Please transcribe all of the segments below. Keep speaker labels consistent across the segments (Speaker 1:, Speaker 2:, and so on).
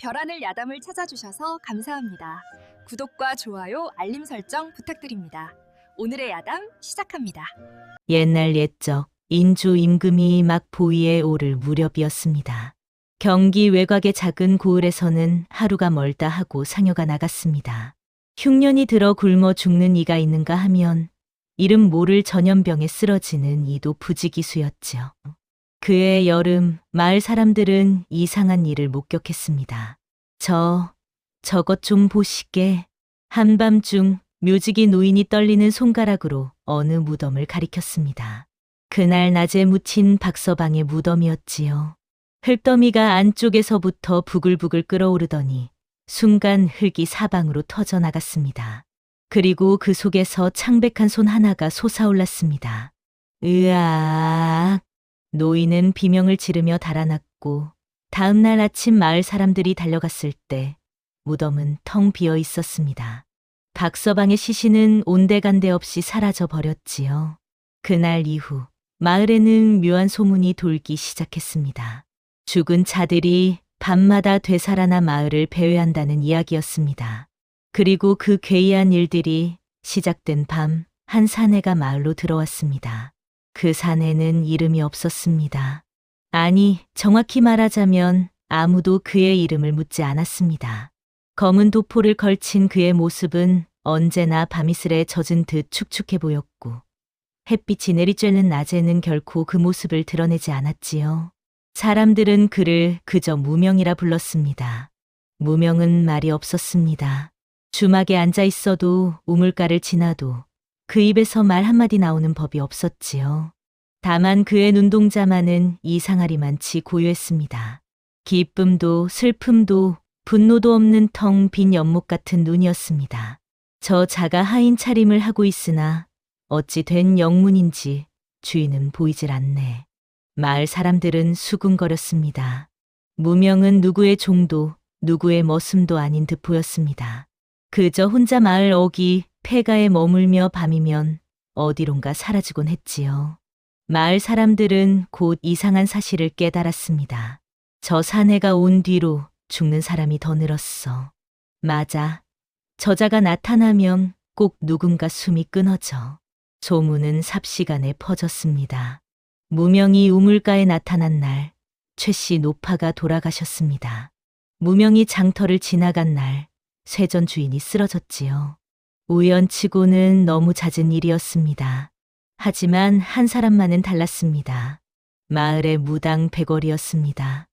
Speaker 1: 별하늘 야담을 찾아주셔서 감사합니다. 구독과 좋아요, 알림 설정 부탁드립니다. 오늘의 야담 시작합니다.
Speaker 2: 옛날 옛적 인주 임금이 막 보위에 오를 무렵이었습니다. 경기 외곽의 작은 고을에서는 하루가 멀다 하고 상여가 나갔습니다. 흉년이 들어 굶어 죽는 이가 있는가 하면 이름 모를 전염병에 쓰러지는 이도 부지기수였지요. 그해 여름 마을 사람들은 이상한 일을 목격했습니다. 저것 좀 보시게. 한밤중 묘지기 노인이 떨리는 손가락으로 어느 무덤을 가리켰습니다. 그날 낮에 묻힌 박서방의 무덤이었지요. 흙더미가 안쪽에서부터 부글부글 끓어오르더니 순간 흙이 사방으로 터져나갔습니다. 그리고 그 속에서 창백한 손 하나가 솟아올랐습니다. 으악! 노인은 비명을 지르며 달아났고 다음 날 아침 마을 사람들이 달려갔을 때 무덤은 텅 비어 있었습니다. 박서방의 시신은 온데간데 없이 사라져 버렸지요. 그날 이후 마을에는 묘한 소문이 돌기 시작했습니다. 죽은 자들이 밤마다 되살아나 마을을 배회한다는 이야기였습니다. 그리고 그 괴이한 일들이 시작된 밤, 한 사내가 마을로 들어왔습니다. 그 사내는 이름이 없었습니다. 아니, 정확히 말하자면 아무도 그의 이름을 묻지 않았습니다. 검은 도포를 걸친 그의 모습은 언제나 밤이슬에 젖은 듯 축축해 보였고 햇빛이 내리쬐는 낮에는 결코 그 모습을 드러내지 않았지요. 사람들은 그를 그저 무명이라 불렀습니다. 무명은 말이 없었습니다. 주막에 앉아 있어도 우물가를 지나도 그 입에서 말 한마디 나오는 법이 없었지요. 다만 그의 눈동자만은 이상하리만치 고요했습니다. 기쁨도 슬픔도 분노도 없는 텅 빈 연못 같은 눈이었습니다. 저 자가 하인 차림을 하고 있으나 어찌 된 영문인지 주인은 보이질 않네. 마을 사람들은 수군거렸습니다. 무명은 누구의 종도 누구의 머슴도 아닌 듯 보였습니다. 그저 혼자 마을 어귀 폐가에 머물며 밤이면 어디론가 사라지곤 했지요. 마을 사람들은 곧 이상한 사실을 깨달았습니다. 저 사내가 온 뒤로 죽는 사람이 더 늘었어. 맞아. 저자가 나타나면 꼭 누군가 숨이 끊어져. 소문은 삽시간에 퍼졌습니다. 무명이 우물가에 나타난 날, 최 씨 노파가 돌아가셨습니다. 무명이 장터를 지나간 날, 쇠전 주인이 쓰러졌지요. 우연치고는 너무 잦은 일이었습니다. 하지만 한 사람만은 달랐습니다. 마을의 무당 백월이었습니다.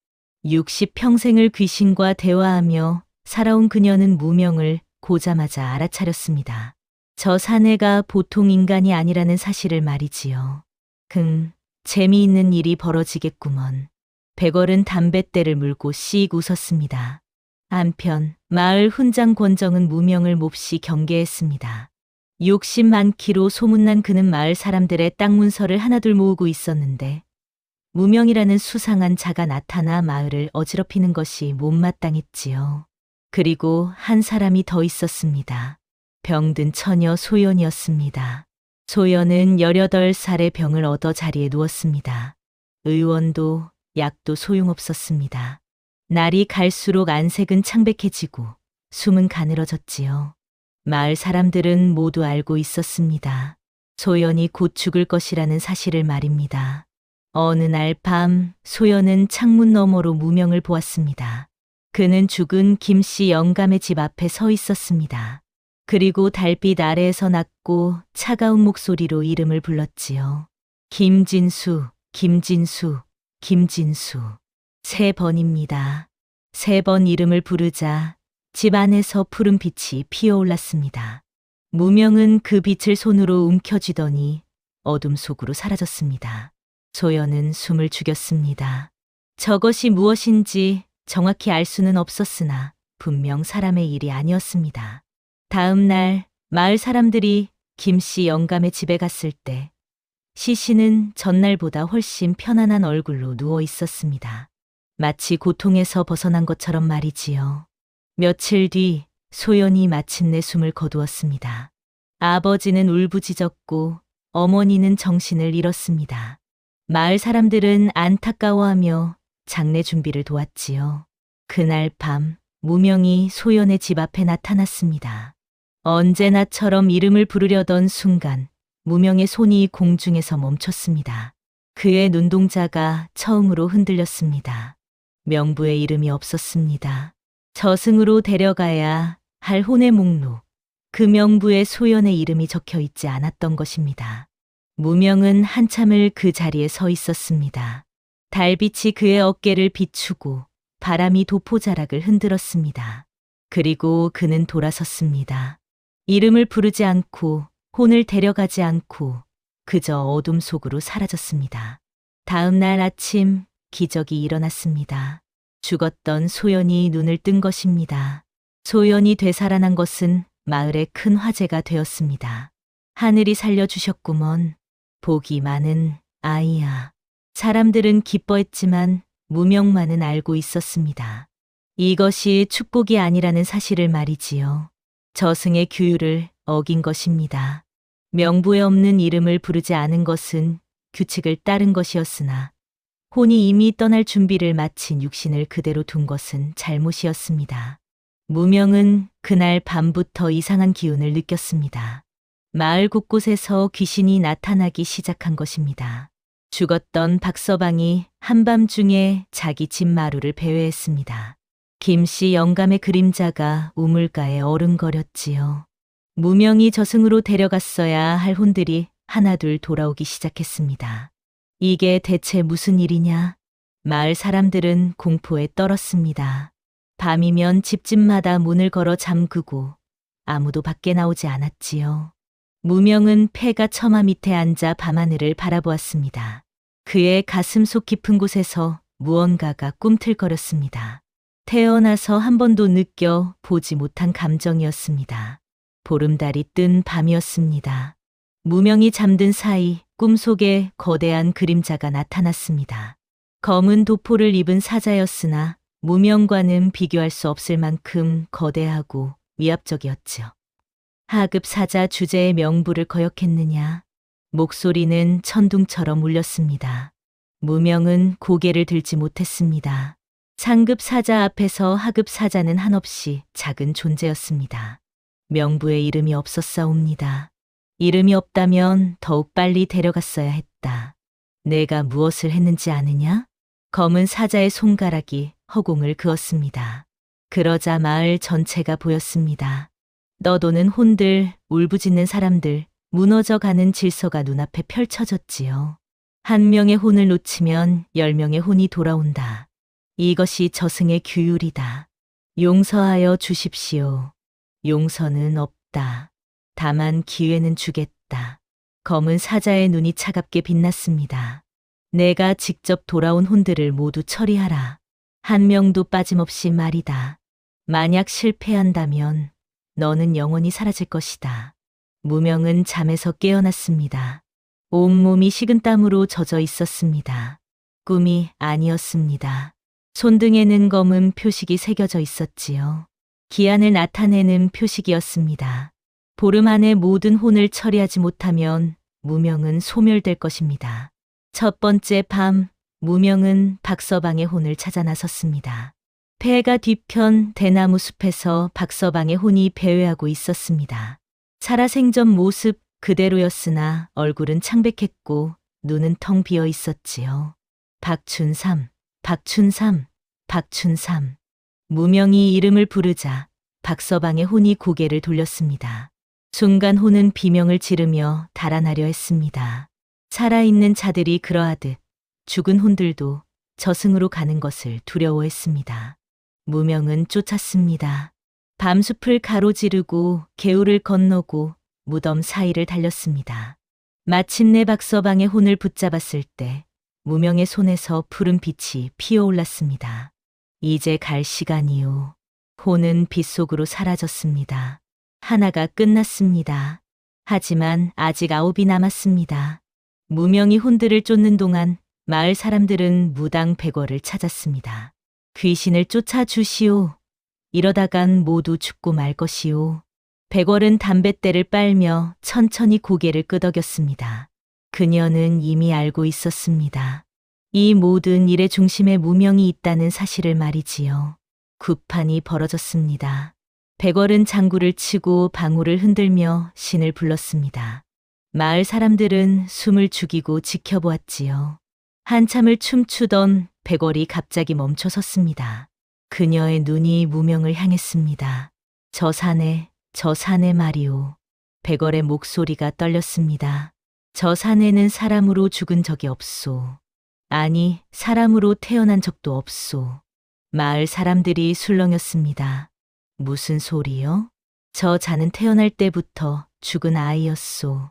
Speaker 2: 60평생을 귀신과 대화하며 살아온 그녀는 무명을 보자마자 알아차렸습니다. 저 사내가 보통 인간이 아니라는 사실을 말이지요. 재미있는 일이 벌어지겠구먼. 백월은 담뱃대를 물고 씩 웃었습니다. 한편 마을 훈장 권정은 무명을 몹시 경계했습니다. 욕심 많기로 소문난 그는 마을 사람들의 땅 문서를 하나둘 모으고 있었는데 무명이라는 수상한 자가 나타나 마을을 어지럽히는 것이 못마땅했지요. 그리고 한 사람이 더 있었습니다. 병든 처녀 소연이었습니다. 소연은 18살의 병을 얻어 자리에 누웠습니다. 의원도 약도 소용없었습니다. 날이 갈수록 안색은 창백해지고 숨은 가늘어졌지요. 마을 사람들은 모두 알고 있었습니다. 소연이 곧 죽을 것이라는 사실을 말입니다. 어느 날 밤 소연은 창문 너머로 무명을 보았습니다. 그는 죽은 김씨 영감의 집 앞에 서 있었습니다. 그리고 달빛 아래에서 낮고 차가운 목소리로 이름을 불렀지요. 김진수, 김진수, 김진수. 3번입니다. 3번 이름을 부르자 집 안에서 푸른 빛이 피어올랐습니다. 무명은 그 빛을 손으로 움켜쥐더니 어둠 속으로 사라졌습니다. 소연은 숨을 죽였습니다. 저것이 무엇인지 정확히 알 수는 없었으나 분명 사람의 일이 아니었습니다. 다음 날 마을 사람들이 김씨 영감의 집에 갔을 때 시신은 전날보다 훨씬 편안한 얼굴로 누워 있었습니다. 마치 고통에서 벗어난 것처럼 말이지요. 며칠 뒤 소연이 마침내 숨을 거두었습니다. 아버지는 울부짖었고 어머니는 정신을 잃었습니다. 마을 사람들은 안타까워하며 장례 준비를 도왔지요. 그날 밤 무명이 소연의 집 앞에 나타났습니다. 언제나처럼 이름을 부르려던 순간 무명의 손이 공중에서 멈췄습니다. 그의 눈동자가 처음으로 흔들렸습니다. 명부에 이름이 없었습니다. 저승으로 데려가야 할 혼의 목록. 그 명부에 소연의 이름이 적혀 있지 않았던 것입니다. 무명은 한참을 그 자리에 서 있었습니다. 달빛이 그의 어깨를 비추고 바람이 도포자락을 흔들었습니다. 그리고 그는 돌아섰습니다. 이름을 부르지 않고 혼을 데려가지 않고 그저 어둠 속으로 사라졌습니다. 다음 날 아침 기적이 일어났습니다. 죽었던 소연이 눈을 뜬 것입니다. 소연이 되살아난 것은 마을에 큰 화제가 되었습니다. 하늘이 살려주셨구먼. 복이 많은 아이야. 사람들은 기뻐했지만 무명만은 알고 있었습니다. 이것이 축복이 아니라는 사실을 말이지요. 저승의 규율을 어긴 것입니다. 명부에 없는 이름을 부르지 않은 것은 규칙을 따른 것이었으나 혼이 이미 떠날 준비를 마친 육신을 그대로 둔 것은 잘못이었습니다. 무명은 그날 밤부터 이상한 기운을 느꼈습니다. 마을 곳곳에서 귀신이 나타나기 시작한 것입니다. 죽었던 박서방이 한밤중에 자기 집 마루를 배회했습니다. 김씨 영감의 그림자가 우물가에 어른거렸지요. 무명이 저승으로 데려갔어야 할 혼들이 하나둘 돌아오기 시작했습니다. 이게 대체 무슨 일이냐? 마을 사람들은 공포에 떨었습니다. 밤이면 집집마다 문을 걸어 잠그고 아무도 밖에 나오지 않았지요. 무명은 폐가 처마 밑에 앉아 밤하늘을 바라보았습니다. 그의 가슴 속 깊은 곳에서 무언가가 꿈틀거렸습니다. 태어나서 한 번도 느껴 보지 못한 감정이었습니다. 보름달이 뜬 밤이었습니다. 무명이 잠든 사이 꿈속에 거대한 그림자가 나타났습니다. 검은 도포를 입은 사자였으나 무명과는 비교할 수 없을 만큼 거대하고 위압적이었죠. 하급 사자 주제의 명부를 거역했느냐? 목소리는 천둥처럼 울렸습니다. 무명은 고개를 들지 못했습니다. 상급 사자 앞에서 하급 사자는 한없이 작은 존재였습니다. 명부에 이름이 없었사옵니다. 이름이 없다면 더욱 빨리 데려갔어야 했다. 내가 무엇을 했는지 아느냐? 검은 사자의 손가락이 허공을 그었습니다. 그러자 마을 전체가 보였습니다. 떠도는 혼들, 울부짖는 사람들, 무너져가는 질서가 눈앞에 펼쳐졌지요. 한 명의 혼을 놓치면 10명의 혼이 돌아온다. 이것이 저승의 규율이다. 용서하여 주십시오. 용서는 없다. 다만 기회는 주겠다. 검은 사자의 눈이 차갑게 빛났습니다. 내가 직접 돌아온 혼들을 모두 처리하라. 한 명도 빠짐없이 말이다. 만약 실패한다면 너는 영원히 사라질 것이다. 무명은 잠에서 깨어났습니다. 온몸이 식은땀으로 젖어 있었습니다. 꿈이 아니었습니다. 손등에는 검은 표식이 새겨져 있었지요. 기한을 나타내는 표식이었습니다. 보름 안에 모든 혼을 처리하지 못하면 무명은 소멸될 것입니다. 첫 번째 밤, 무명은 박서방의 혼을 찾아 나섰습니다. 폐가 뒤편 대나무 숲에서 박서방의 혼이 배회하고 있었습니다. 살아생전 모습 그대로였으나 얼굴은 창백했고 눈은 텅 비어 있었지요. 박춘삼, 박춘삼, 박춘삼. 무명이 이름을 부르자 박서방의 혼이 고개를 돌렸습니다. 순간 혼은 비명을 지르며 달아나려 했습니다. 살아있는 자들이 그러하듯 죽은 혼들도 저승으로 가는 것을 두려워했습니다. 무명은 쫓았습니다. 밤숲을 가로지르고 개울을 건너고 무덤 사이를 달렸습니다. 마침내 박서방의 혼을 붙잡았을 때 무명의 손에서 푸른 빛이 피어올랐습니다. 이제 갈 시간이요. 혼은 빛 속으로 사라졌습니다. 하나가 끝났습니다. 하지만 아직 9이 남았습니다. 무명이 혼들을 쫓는 동안 마을 사람들은 무당 백월을 찾았습니다. 귀신을 쫓아주시오. 이러다간 모두 죽고 말 것이오. 백월은 담뱃대를 빨며 천천히 고개를 끄덕였습니다. 그녀는 이미 알고 있었습니다. 이 모든 일의 중심에 무명이 있다는 사실을 말이지요. 굿판이 벌어졌습니다. 백월은 장구를 치고 방울을 흔들며 신을 불렀습니다. 마을 사람들은 숨을 죽이고 지켜보았지요. 한참을 춤추던 백월이 갑자기 멈춰 섰습니다. 그녀의 눈이 무명을 향했습니다. 저 산에 말이오. 백월의 목소리가 떨렸습니다. 저 산에는 사람으로 죽은 적이 없소. 아니, 사람으로 태어난 적도 없소. 마을 사람들이 술렁였습니다. 무슨 소리요? 저 자는 태어날 때부터 죽은 아이였소.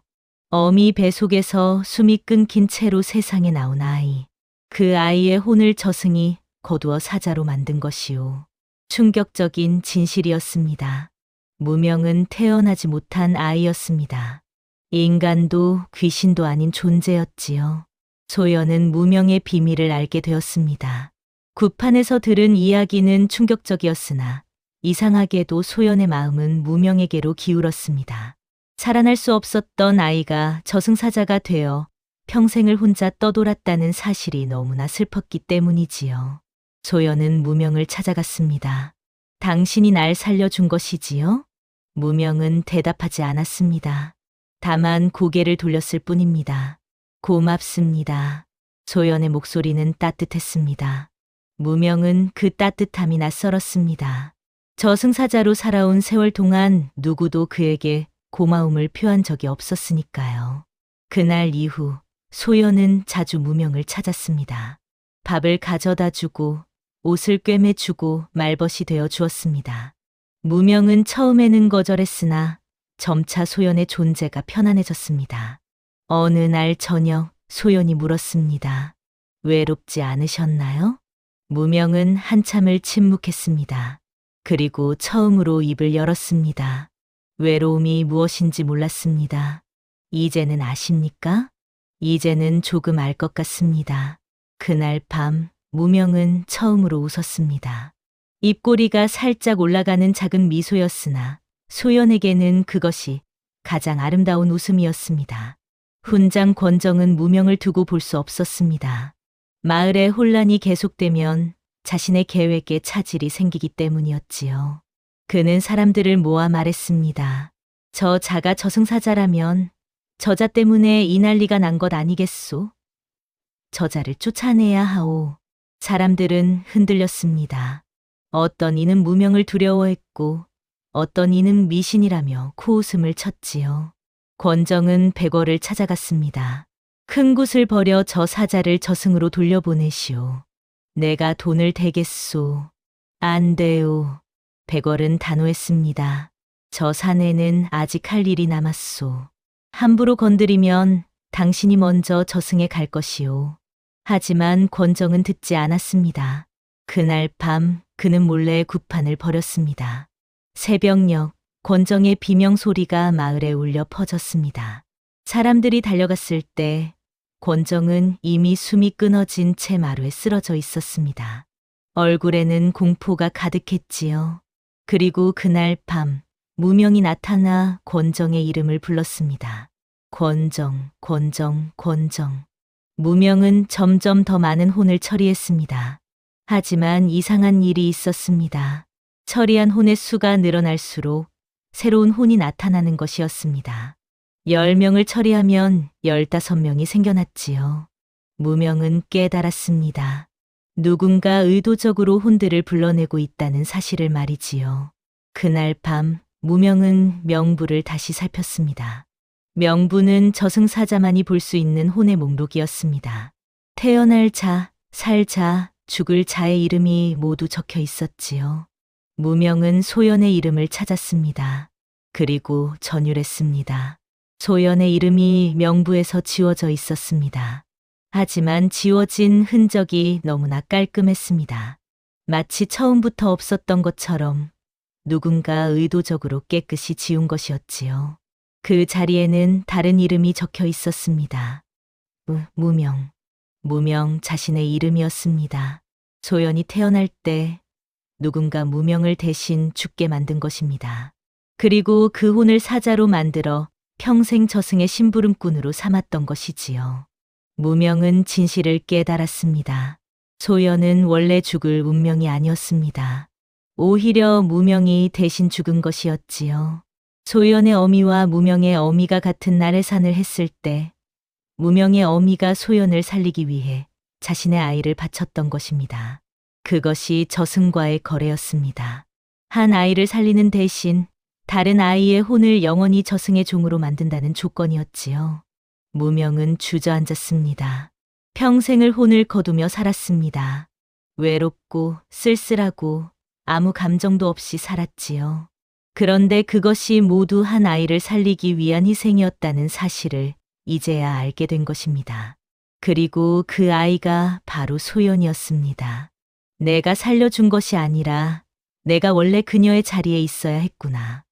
Speaker 2: 어미 배 속에서 숨이 끊긴 채로 세상에 나온 아이. 그 아이의 혼을 저승이 거두어 사자로 만든 것이오. 충격적인 진실이었습니다. 무명은 태어나지 못한 아이였습니다. 인간도 귀신도 아닌 존재였지요. 소연은 무명의 비밀을 알게 되었습니다. 굿판에서 들은 이야기는 충격적이었으나 이상하게도 소연의 마음은 무명에게로 기울었습니다. 살아날 수 없었던 아이가 저승사자가 되어 평생을 혼자 떠돌았다는 사실이 너무나 슬펐기 때문이지요. 소연은 무명을 찾아갔습니다. 당신이 날 살려준 것이지요? 무명은 대답하지 않았습니다. 다만 고개를 돌렸을 뿐입니다. 고맙습니다. 소연의 목소리는 따뜻했습니다. 무명은 그 따뜻함이 낯설었습니다. 저승사자로 살아온 세월 동안 누구도 그에게 고마움을 표한 적이 없었으니까요. 그날 이후 소연은 자주 무명을 찾았습니다. 밥을 가져다 주고 옷을 꿰매주고 말벗이 되어 주었습니다. 무명은 처음에는 거절했으나 점차 소연의 존재가 편안해졌습니다. 어느 날 저녁 소연이 물었습니다. 외롭지 않으셨나요? 무명은 한참을 침묵했습니다. 그리고 처음으로 입을 열었습니다. 외로움이 무엇인지 몰랐습니다. 이제는 아십니까? 이제는 조금 알 것 같습니다. 그날 밤 무명은 처음으로 웃었습니다. 입꼬리가 살짝 올라가는 작은 미소였으나 소연에게는 그것이 가장 아름다운 웃음이었습니다. 훈장 권정은 무명을 두고 볼 수 없었습니다. 마을의 혼란이 계속되면 자신의 계획에 차질이 생기기 때문이었지요. 그는 사람들을 모아 말했습니다. 저 자가 저승사자라면 저자 때문에 이 난리가 난 것 아니겠소? 저자를 쫓아내야 하오. 사람들은 흔들렸습니다. 어떤 이는 무명을 두려워했고 어떤 이는 미신이라며 코웃음을 쳤지요. 권정은 백월을 찾아갔습니다. 큰 굿을 버려 저 사자를 저승으로 돌려보내시오. 내가 돈을 대겠소. 안 돼요. 백월은 단호했습니다. 저 산에는 아직 할 일이 남았소. 함부로 건드리면 당신이 먼저 저승에 갈 것이오. 하지만 권정은 듣지 않았습니다. 그날 밤 그는 몰래 굿판을 버렸습니다. 새벽녘 권정의 비명 소리가 마을에 울려 퍼졌습니다. 사람들이 달려갔을 때 권정은 이미 숨이 끊어진 채 마루에 쓰러져 있었습니다. 얼굴에는 공포가 가득했지요. 그리고 그날 밤 무명이 나타나 권정의 이름을 불렀습니다. 권정, 권정, 권정. 무명은 점점 더 많은 혼을 처리했습니다. 하지만 이상한 일이 있었습니다. 처리한 혼의 수가 늘어날수록 새로운 혼이 나타나는 것이었습니다. 10명을 처리하면 15명이 생겨났지요. 무명은 깨달았습니다. 누군가 의도적으로 혼들을 불러내고 있다는 사실을 말이지요. 그날 밤 무명은 명부를 다시 살폈습니다. 명부는 저승사자만이 볼 수 있는 혼의 목록이었습니다. 태어날 자, 살 자, 죽을 자의 이름이 모두 적혀 있었지요. 무명은 소연의 이름을 찾았습니다. 그리고 전율했습니다. 소연의 이름이 명부에서 지워져 있었습니다. 하지만 지워진 흔적이 너무나 깔끔했습니다. 마치 처음부터 없었던 것처럼 누군가 의도적으로 깨끗이 지운 것이었지요. 그 자리에는 다른 이름이 적혀 있었습니다. 무명. 무명 자신의 이름이었습니다. 소연이 태어날 때 누군가 무명을 대신 죽게 만든 것입니다. 그리고 그 혼을 사자로 만들어 평생 저승의 심부름꾼으로 삼았던 것이지요. 무명은 진실을 깨달았습니다. 소연은 원래 죽을 운명이 아니었습니다. 오히려 무명이 대신 죽은 것이었지요. 소연의 어미와 무명의 어미가 같은 나래산을 했을 때 무명의 어미가 소연을 살리기 위해 자신의 아이를 바쳤던 것입니다. 그것이 저승과의 거래였습니다. 한 아이를 살리는 대신 다른 아이의 혼을 영원히 저승의 종으로 만든다는 조건이었지요. 무명은 주저앉았습니다. 평생을 혼을 거두며 살았습니다. 외롭고 쓸쓸하고 아무 감정도 없이 살았지요. 그런데 그것이 모두 한 아이를 살리기 위한 희생이었다는 사실을 이제야 알게 된 것입니다. 그리고 그 아이가 바로 소연이었습니다. 내가 살려준 것이 아니라 내가 원래 그녀의 자리에 있어야 했구나.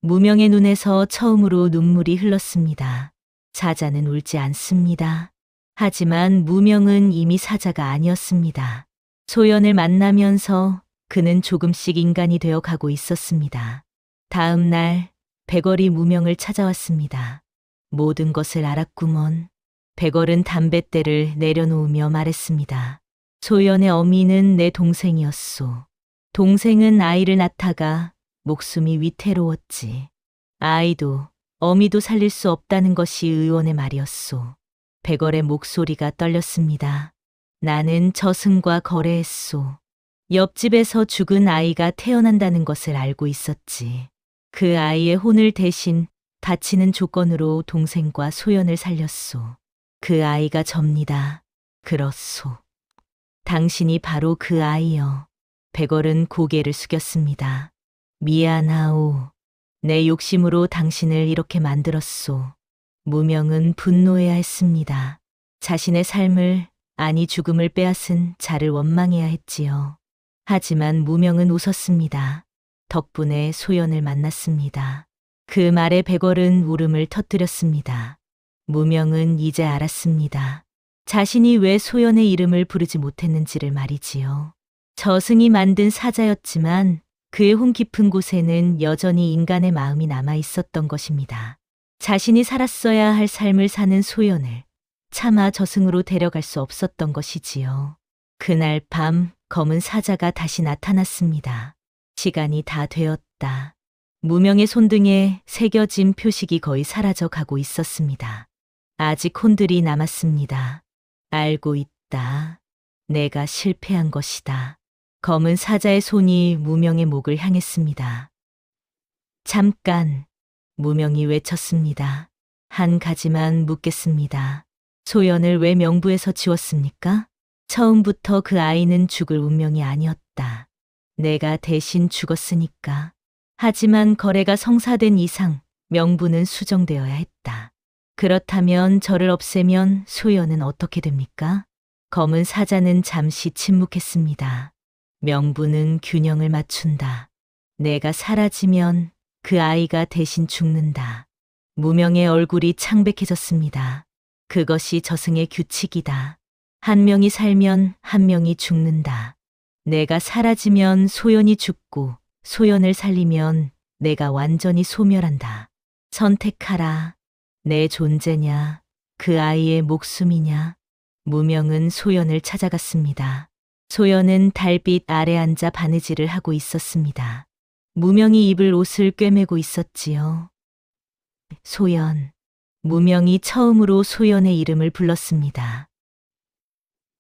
Speaker 2: 무명의 눈에서 처음으로 눈물이 흘렀습니다. 사자는 울지 않습니다. 하지만 무명은 이미 사자가 아니었습니다. 소연을 만나면서 그는 조금씩 인간이 되어 가고 있었습니다. 다음 날 백월이 무명을 찾아왔습니다. 모든 것을 알았구먼. 백월은 담뱃대를 내려놓으며 말했습니다. 소연의 어미는 내 동생이었소. 동생은 아이를 낳다가 목숨이 위태로웠지. 아이도 어미도 살릴 수 없다는 것이 의원의 말이었소. 백월의 목소리가 떨렸습니다. 나는 저승과 거래했소. 옆집에서 죽은 아이가 태어난다는 것을 알고 있었지. 그 아이의 혼을 대신 바치는 조건으로 동생과 소연을 살렸소. 그 아이가 접니다. 그렇소. 당신이 바로 그 아이여. 백월은 고개를 숙였습니다. 미안하오. 내 욕심으로 당신을 이렇게 만들었소. 무명은 분노해야 했습니다. 자신의 삶을, 아니 죽음을 빼앗은 자를 원망해야 했지요. 하지만 무명은 웃었습니다. 덕분에 소연을 만났습니다. 그 말에 백월은 울음을 터뜨렸습니다. 무명은 이제 알았습니다. 자신이 왜 소연의 이름을 부르지 못했는지를 말이지요. 저승이 만든 사자였지만 그의 혼 깊은 곳에는 여전히 인간의 마음이 남아 있었던 것입니다. 자신이 살았어야 할 삶을 사는 소연을 차마 저승으로 데려갈 수 없었던 것이지요. 그날 밤 검은 사자가 다시 나타났습니다. 시간이 다 되었다. 무명의 손등에 새겨진 표식이 거의 사라져 가고 있었습니다. 아직 혼들이 남았습니다. 알고 있다. 내가 실패한 것이다. 검은 사자의 손이 무명의 목을 향했습니다. 잠깐, 무명이 외쳤습니다. 한 가지만 묻겠습니다. 소연을 왜 명부에서 지웠습니까? 처음부터 그 아이는 죽을 운명이 아니었다. 내가 대신 죽었으니까. 하지만 거래가 성사된 이상 명부는 수정되어야 했다. 그렇다면 저를 없애면 소연은 어떻게 됩니까? 검은 사자는 잠시 침묵했습니다. 명부는 균형을 맞춘다. 내가 사라지면 그 아이가 대신 죽는다. 무명의 얼굴이 창백해졌습니다. 그것이 저승의 규칙이다. 한 명이 살면 한 명이 죽는다. 내가 사라지면 소연이 죽고 소연을 살리면 내가 완전히 소멸한다. 선택하라. 내 존재냐, 그 아이의 목숨이냐. 무명은 소연을 찾아갔습니다. 소연은 달빛 아래 앉아 바느질을 하고 있었습니다. 무명이 입을 옷을 꿰매고 있었지요. 소연. 무명이 처음으로 소연의 이름을 불렀습니다.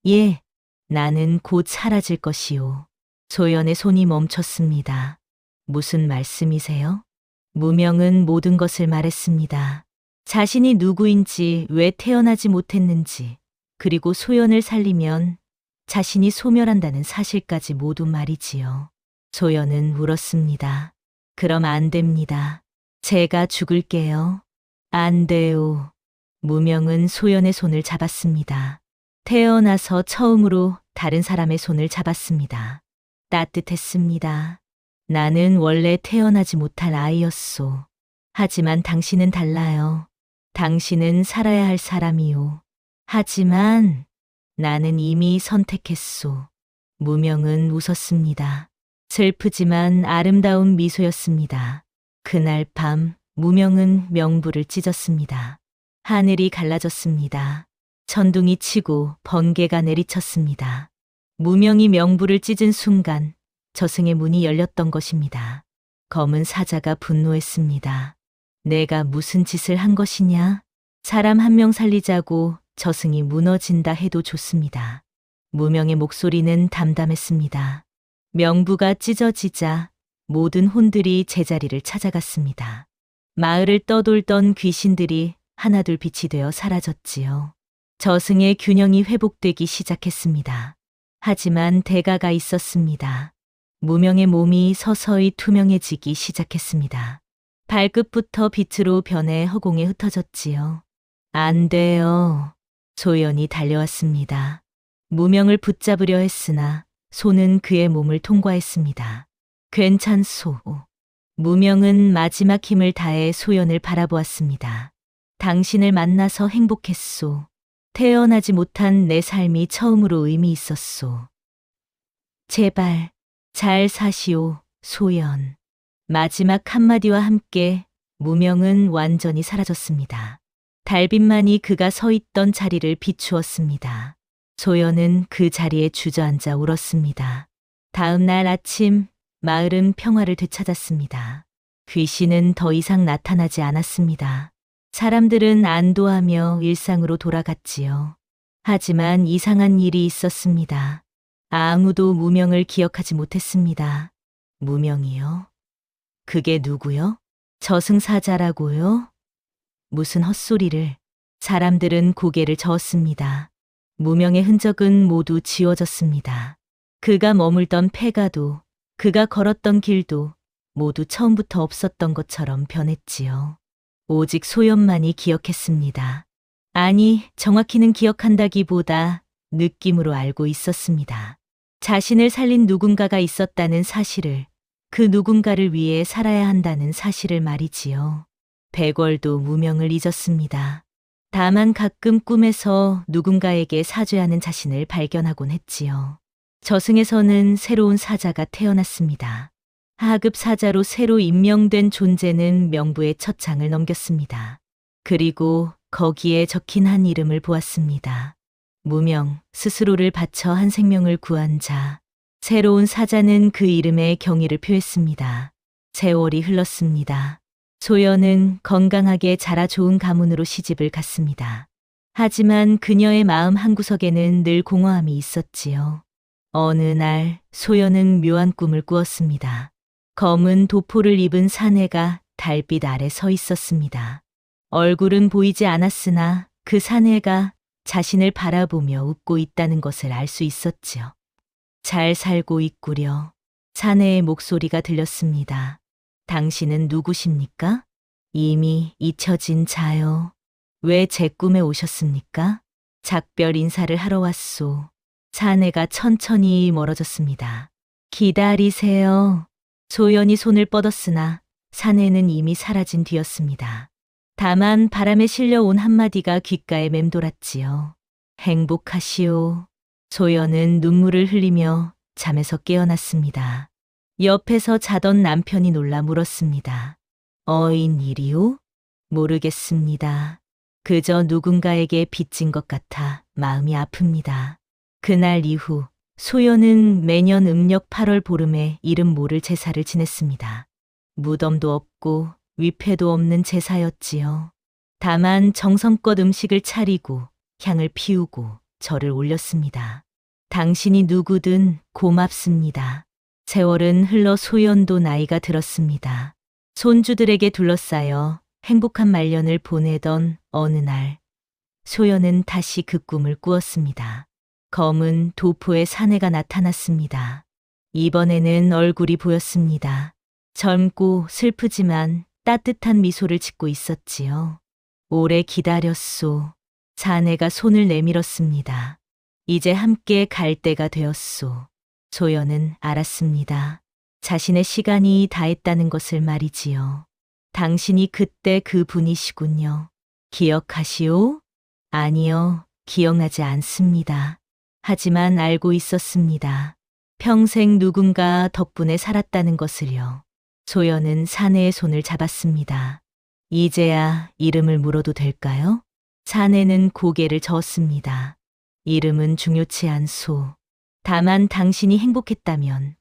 Speaker 2: 예, 나는 곧 사라질 것이오. 소연의 손이 멈췄습니다. 무슨 말씀이세요? 무명은 모든 것을 말했습니다. 자신이 누구인지, 왜 태어나지 못했는지, 그리고 소연을 살리면 자신이 소멸한다는 사실까지 모두 말이지요. 소연은 울었습니다. 그럼 안 됩니다. 제가 죽을게요. 안 돼요. 무명은 소연의 손을 잡았습니다. 태어나서 처음으로 다른 사람의 손을 잡았습니다. 따뜻했습니다. 나는 원래 태어나지 못할 아이였소. 하지만 당신은 달라요. 당신은 살아야 할 사람이요. 하지만 나는 이미 선택했소. 무명은 웃었습니다. 슬프지만 아름다운 미소였습니다. 그날 밤 무명은 명부를 찢었습니다. 하늘이 갈라졌습니다. 천둥이 치고 번개가 내리쳤습니다. 무명이 명부를 찢은 순간 저승의 문이 열렸던 것입니다. 검은 사자가 분노했습니다. 내가 무슨 짓을 한 것이냐? 사람 한 명 살리자고 저승이 무너진다 해도 좋습니다. 무명의 목소리는 담담했습니다. 명부가 찢어지자 모든 혼들이 제자리를 찾아갔습니다. 마을을 떠돌던 귀신들이 하나둘 빛이 되어 사라졌지요. 저승의 균형이 회복되기 시작했습니다. 하지만 대가가 있었습니다. 무명의 몸이 서서히 투명해지기 시작했습니다. 발끝부터 빛으로 변해 허공에 흩어졌지요. 안 돼요. 소연이 달려왔습니다. 무명을 붙잡으려 했으나 소는 그의 몸을 통과했습니다. 괜찮소. 무명은 마지막 힘을 다해 소연을 바라보았습니다. 당신을 만나서 행복했소. 태어나지 못한 내 삶이 처음으로 의미 있었소. 제발 잘 사시오, 소연. 마지막 한마디와 함께 무명은 완전히 사라졌습니다. 달빛만이 그가 서 있던 자리를 비추었습니다. 소연은 그 자리에 주저앉아 울었습니다. 다음 날 아침 마을은 평화를 되찾았습니다. 귀신은 더 이상 나타나지 않았습니다. 사람들은 안도하며 일상으로 돌아갔지요. 하지만 이상한 일이 있었습니다. 아무도 무명을 기억하지 못했습니다. 무명이요? 그게 누구요? 저승사자라고요? 무슨 헛소리를. 사람들은 고개를 저었습니다. 무명의 흔적은 모두 지워졌습니다. 그가 머물던 폐가도, 그가 걸었던 길도 모두 처음부터 없었던 것처럼 변했지요. 오직 소연만이 기억했습니다. 아니, 정확히는 기억한다기보다 느낌으로 알고 있었습니다. 자신을 살린 누군가가 있었다는 사실을, 그 누군가를 위해 살아야 한다는 사실을 말이지요. 백월도 무명을 잊었습니다. 다만 가끔 꿈에서 누군가에게 사죄하는 자신을 발견하곤 했지요. 저승에서는 새로운 사자가 태어났습니다. 하급 사자로 새로 임명된 존재는 명부의 첫 장을 넘겼습니다. 그리고 거기에 적힌 한 이름을 보았습니다. 무명, 스스로를 바쳐 한 생명을 구한 자. 새로운 사자는 그 이름에 경의를 표했습니다. 세월이 흘렀습니다. 소연은 건강하게 자라 좋은 가문으로 시집을 갔습니다. 하지만 그녀의 마음 한구석에는 늘 공허함이 있었지요. 어느 날 소연은 묘한 꿈을 꾸었습니다. 검은 도포를 입은 사내가 달빛 아래 서 있었습니다. 얼굴은 보이지 않았으나 그 사내가 자신을 바라보며 웃고 있다는 것을 알 수 있었지요. 잘 살고 있구려. 사내의 목소리가 들렸습니다. 당신은 누구십니까? 이미 잊혀진 자요. 왜 제 꿈에 오셨습니까? 작별 인사를 하러 왔소. 사내가 천천히 멀어졌습니다. 기다리세요. 소연이 손을 뻗었으나 사내는 이미 사라진 뒤였습니다. 다만 바람에 실려온 한마디가 귓가에 맴돌았지요. 행복하시오. 소연은 눈물을 흘리며 잠에서 깨어났습니다. 옆에서 자던 남편이 놀라 물었습니다. 어인일이요? 모르겠습니다. 그저 누군가에게 빚진 것 같아 마음이 아픕니다. 그날 이후 소연은 매년 음력 8월 보름에 이름 모를 제사를 지냈습니다. 무덤도 없고 위패도 없는 제사였지요. 다만 정성껏 음식을 차리고 향을 피우고 절을 올렸습니다. 당신이 누구든 고맙습니다. 세월은 흘러 소연도 나이가 들었습니다. 손주들에게 둘러싸여 행복한 말년을 보내던 어느 날, 소연은 다시 그 꿈을 꾸었습니다. 검은 도포의 사내가 나타났습니다. 이번에는 얼굴이 보였습니다. 젊고 슬프지만 따뜻한 미소를 짓고 있었지요. 오래 기다렸소. 사내가 손을 내밀었습니다. 이제 함께 갈 때가 되었소. 소연은 알았습니다. 자신의 시간이 다했다는 것을 말이지요. 당신이 그때 그 분이시군요. 기억하시오? 아니요, 기억나지 않습니다. 하지만 알고 있었습니다. 평생 누군가 덕분에 살았다는 것을요. 소연은 사내의 손을 잡았습니다. 이제야 이름을 물어도 될까요? 사내는 고개를 저었습니다. 이름은 중요치 않소. 다만 당신이 행복했다면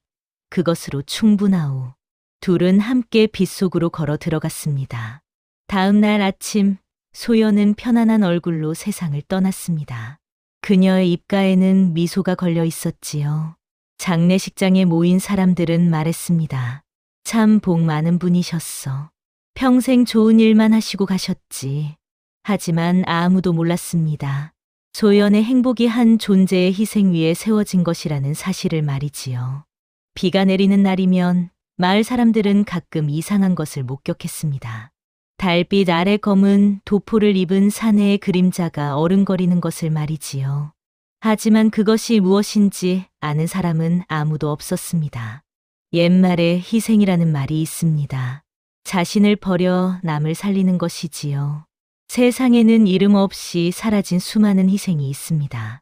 Speaker 2: 그것으로 충분하오. 둘은 함께 빗속으로 걸어 들어갔습니다. 다음 날 아침 소연은 편안한 얼굴로 세상을 떠났습니다. 그녀의 입가에는 미소가 걸려 있었지요. 장례식장에 모인 사람들은 말했습니다. 참 복 많은 분이셨어. 평생 좋은 일만 하시고 가셨지. 하지만 아무도 몰랐습니다. 소연의 행복이 한 존재의 희생 위에 세워진 것이라는 사실을 말이지요. 비가 내리는 날이면 마을 사람들은 가끔 이상한 것을 목격했습니다. 달빛 아래 검은 도포를 입은 사내의 그림자가 어른거리는 것을 말이지요. 하지만 그것이 무엇인지 아는 사람은 아무도 없었습니다. 옛말에 희생이라는 말이 있습니다. 자신을 버려 남을 살리는 것이지요. 세상에는 이름 없이 사라진 수많은 희생이 있습니다.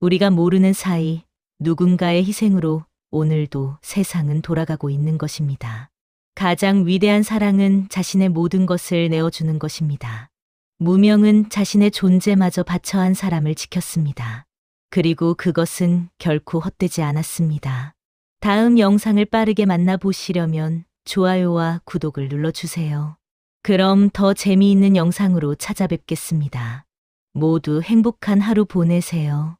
Speaker 2: 우리가 모르는 사이 누군가의 희생으로 오늘도 세상은 돌아가고 있는 것입니다. 가장 위대한 사랑은 자신의 모든 것을 내어주는 것입니다. 무명은 자신의 존재마저 바쳐한 사람을 지켰습니다. 그리고 그것은 결코 헛되지 않았습니다. 다음 영상을 빠르게 만나보시려면 좋아요와 구독을 눌러주세요. 그럼 더 재미있는 영상으로 찾아뵙겠습니다. 모두 행복한 하루 보내세요.